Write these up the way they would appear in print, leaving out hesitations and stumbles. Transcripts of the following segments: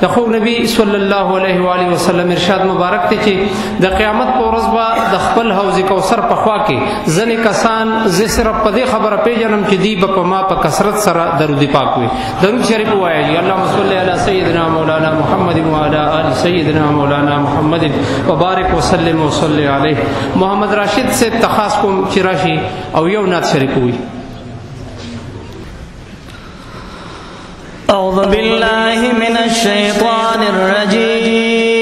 د خو نبی صلی الله علیه و آله وسلم ارشاد مبارک دی چې د قیامت په ورځ به د خپل حوض کوثر په خوا کې ځینې کسان زه صرف په دې خبره پیژنم چې دی به په ما په کثرت سره درود پاک وي. درود شریف ووایئ. اللهم صل علی سیدنا مولانا محمد وعلى آل سیدنا مولانا محمد وبارک وسلم وصلی علیه. محمد راشد سے تخاص کوم چې راشي او یو نعت شریف وي. أعوذ بالله من الشيطان الرجيم.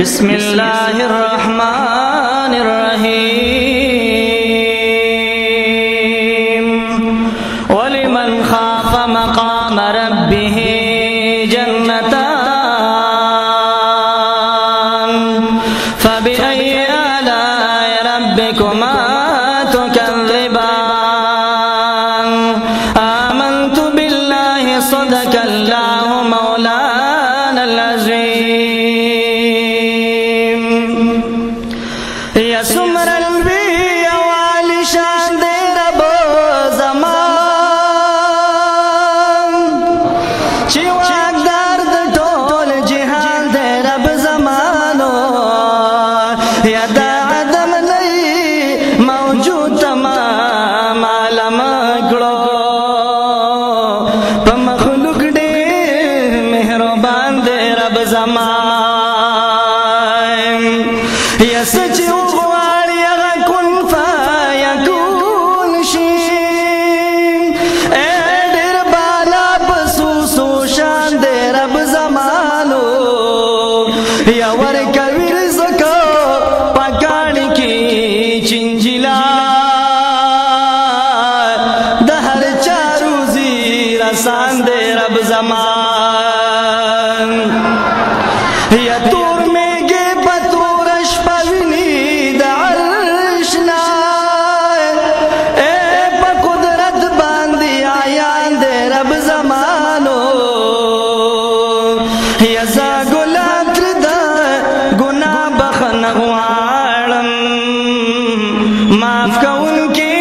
بسم الله الرحمن الرحيم. ولمن خاف مقام ربه جنتان فبأي آلاء ربكما صدق الله مولانا العظيم. يا سمر البي والي شان دي رب زمان چي واقدار د ټول جهان دي رب زمانو يا د عدم نئی موجود تمام عالم کړو زمان یا سچ غواړي هغه کن فیکون شي ډېر بالا بسوسو شان دی رب زمانو یا ورکوي رزق پکاڼي کې چنجلا د هر چا روزي رسان دی رب زمان یا تور میگے بطورش پوینی دا عرشنا اے پا قدرت باندی آیان دے رب زمانو یا زا گلاب تردا گناہ بخن غوارم معاف کون کے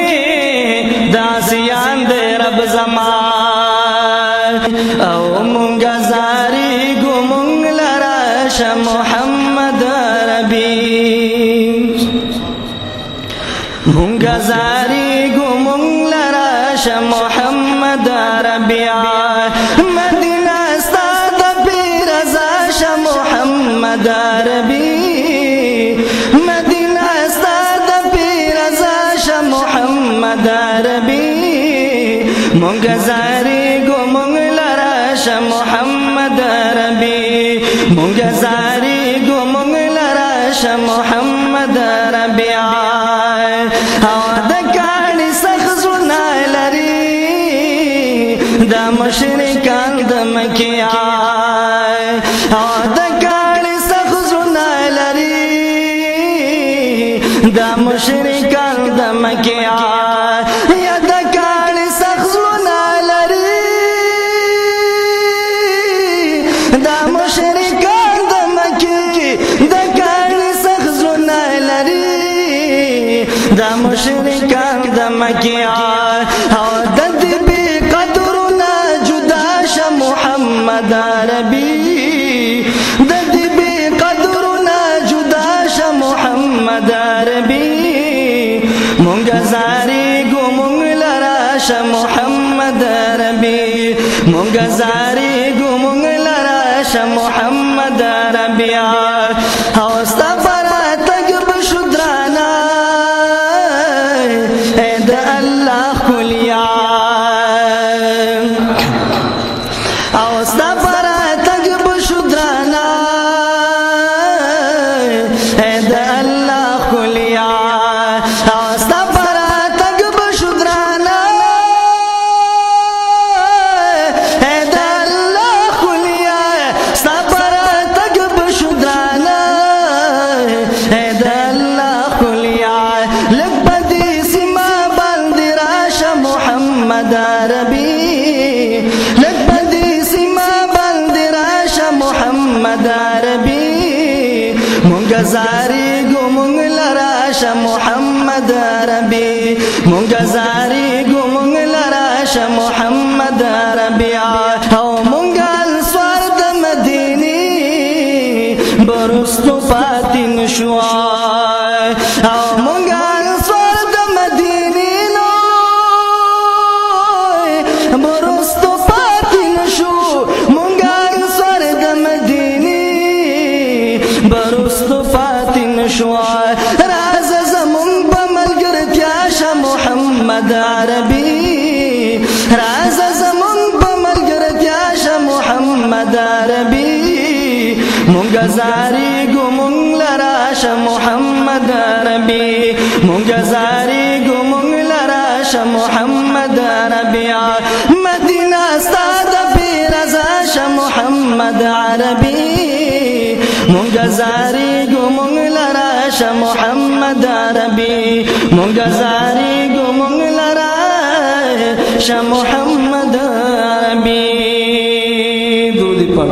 داسیان دے رب زمان او منگا زاری گو منگ محمد ربی مونگا زاری گو مونگ لراش محمد ربی مدینہ استاد پیر ازاش محمد ربی مدینہ استاد پیر ازاش محمد ربی مونگا زاری گو مونگ لراش محمد ربی مونگا زاری گو مونگ لراش محمد ربی او دکانی سخزونا لری دا مشرکان دا مکی او دکانی سخزونا لری دا مشرکان دا مکی یا دکانی سخزونا لری دا مشرکان دا مکی دکانی سخزونا لری دا مشرکان دا مکی او دد بی قدرنا جداش محمد ربی دد بی قدرنا جداش محمد ربی مونگا زاری گو مونگ لراش محمد ربی مونگا زاری گو مونگ لراش محمد ربی او استفرا تگ بشدرانا اید اللہ کلیا او استفرا تگ بشدرانا اید اللہ کلیا او استفرا تگ بشدرانا اید اللہ کلیا استفرا تگ بشدرانا اید اللہ کلیا لگ بدی سما بندی راش محمد ربی لگ بدی سما بندی راش محمد ربی مونگا زاری گو مونگ لراش محمد ربی مونگا زاری گو مونگ لراش محمد ربی نشوای او مونږه سور د مدینې نوی برستو پاتې نشو مونږه سور د مدینې برستو پاتې نشوای راز زمون په ملګرتیا شه محمد عربي راز زمون په ملګرتیا شه محمد عربي مونږه زاریږو مونږ لرا شه محمد عربي مونږه زاریږو مونږ لرا شه محمد عربي مدینه ستا د پیرزا شه محمد عربي مونږه زاریږو مونږ لرا شه محمد عربي مونږه زاریږو مونږ لرا شه محمد عربي دودی پاک